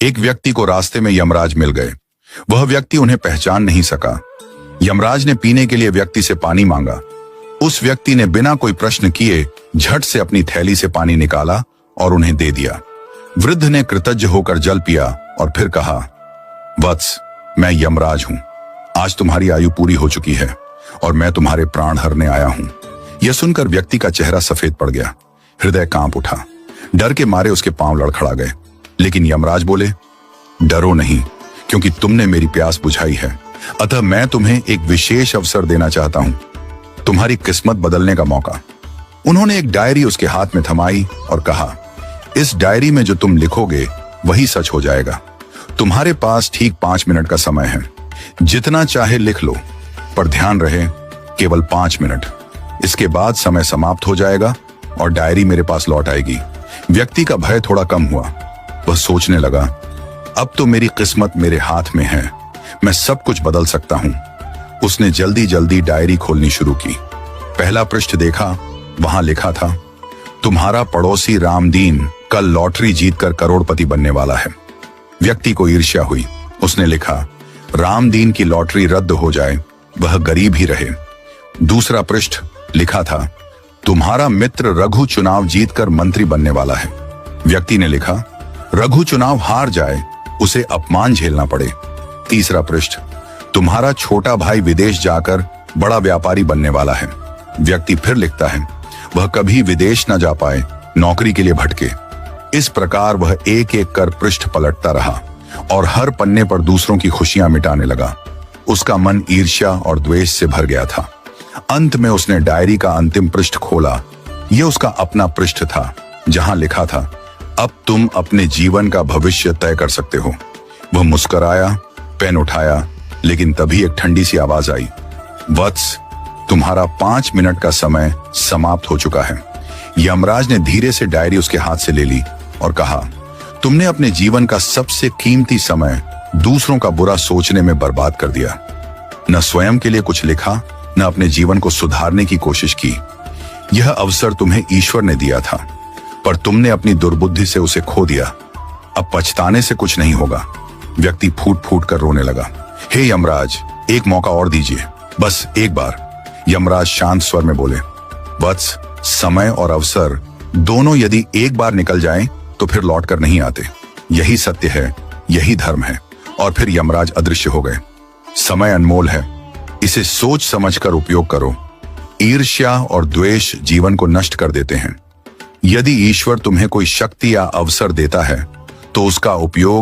एक व्यक्ति को रास्ते में यमराज मिल गए। वह व्यक्ति उन्हें पहचान नहीं सका। यमराज ने पीने के लिए व्यक्ति से पानी मांगा। उस व्यक्ति ने बिना कोई प्रश्न किए झट से अपनी थैली से पानी निकाला और उन्हें दे दिया। वृद्ध ने कृतज्ञ होकर जल पिया और फिर कहा, वत्स, मैं यमराज हूं। आज तुम्हारी आयु पूरी हो चुकी है और मैं तुम्हारे प्राण हरने आया हूं। यह सुनकर व्यक्ति का चेहरा सफेद पड़ गया। हृदय कांप उठा। डर के मारे उसके पांव लड़खड़ा गए। लेकिन यमराज बोले, डरो नहीं, क्योंकि तुमने मेरी प्यास बुझाई है। अतः मैं तुम्हें एक विशेष अवसर देना चाहता हूं, तुम्हारी किस्मत बदलने का मौका। उन्होंने एक डायरी उसके हाथ में थमाई और कहा, इस डायरी में जो तुम लिखोगे वही सच हो जाएगा। तुम्हारे पास ठीक 5 मिनट का समय है। जितना चाहे लिख लो, पर ध्यान रहे केवल 5 मिनट। इसके बाद समय समाप्त हो जाएगा और डायरी मेरे पास लौट आएगी। व्यक्ति का भय थोड़ा कम हुआ। वह सोचने लगा, अब तो मेरी किस्मत मेरे हाथ में है, मैं सब कुछ बदल सकता हूं। उसने जल्दी जल्दी डायरी खोलनी शुरू की। पहला पृष्ठ देखा। वहां लिखा था, तुम्हारा पड़ोसी रामदीन कल लॉटरी जीतकर करोड़पति बनने वाला है। व्यक्ति को ईर्ष्या हुई। उसने लिखा, रामदीन की लॉटरी रद्द हो जाए, वह गरीब ही रहे। दूसरा पृष्ठ लिखा था, तुम्हारा मित्र रघु चुनाव जीतकर मंत्री बनने वाला है। व्यक्ति ने लिखा, रघु चुनाव हार जाए, उसे अपमान झेलना पड़े। तीसरा पृष्ठ, तुम्हारा छोटा भाई विदेश जाकर बड़ा व्यापारी बनने वाला है। व्यक्ति फिर लिखता है, वह कभी विदेश न जा पाए, नौकरी के लिए भटके। इस प्रकार वह एक एक कर पृष्ठ पलटता रहा और हर पन्ने पर दूसरों की खुशियां मिटाने लगा। उसका मन ईर्ष्या और द्वेष से भर गया था। अंत में उसने डायरी का अंतिम पृष्ठ खोला। यह उसका अपना पृष्ठ था, जहां लिखा था, अब तुम अपने जीवन का भविष्य तय कर सकते हो। वह मुस्कुराया, पेन उठाया, लेकिन तभी एक ठंडी सी आवाज आई, वत्स, तुम्हारा 5 मिनट का समय समाप्त हो चुका है। यमराज ने धीरे से डायरी उसके हाथ से ले ली और कहा, तुमने अपने जीवन का सबसे कीमती समय दूसरों का बुरा सोचने में बर्बाद कर दिया। न स्वयं के लिए कुछ लिखा, न अपने जीवन को सुधारने की कोशिश की। यह अवसर तुम्हें ईश्वर ने दिया था, पर तुमने अपनी दुर्बुद्धि से उसे खो दिया। अब पछताने से कुछ नहीं होगा। व्यक्ति फूट फूट कर रोने लगा। हे यमराज, एक मौका और दीजिए, बस एक बार। यमराज शांत स्वर में बोले, वत्स, समय और अवसर दोनों यदि एक बार निकल जाएं, तो फिर लौट कर नहीं आते। यही सत्य है, यही धर्म है। और फिर यमराज अदृश्य हो गए। समय अनमोल है, इसे सोच समझकर उपयोग करो। ईर्ष्या और द्वेष जीवन को नष्ट कर देते हैं। यदि ईश्वर तुम्हें कोई शक्ति या अवसर देता है, तो उसका उपयोग